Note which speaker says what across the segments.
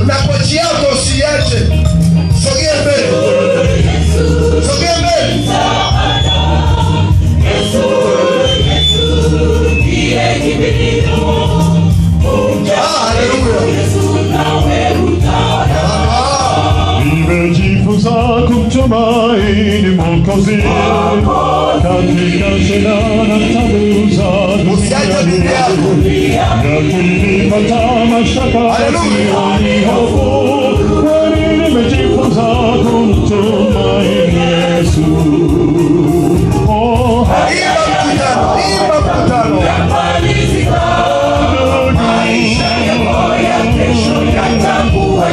Speaker 1: na pochi yako usiache. Sogea mbele. Sogea mbele.
Speaker 2: Nimejifunza kumtumaini Mwokozi katika shida na taabu za dunia, yakinipata mashaka yasiyo hofu, kwani nimejifunza kumtumaini Yesu.
Speaker 1: Imba mkutano.
Speaker 3: Maisha yako ya kesho yatakuwa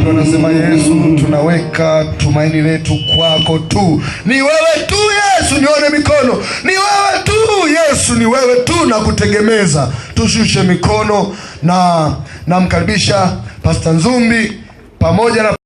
Speaker 1: Wanasema Yesu, tunaweka tumaini letu kwako tu. Ni wewe tu Yesu, nione mikono. Ni wewe tu Yesu, ni wewe tu na kutegemeza. Tushushe mikono na namkaribisha Pastor Nzumbi pamoja na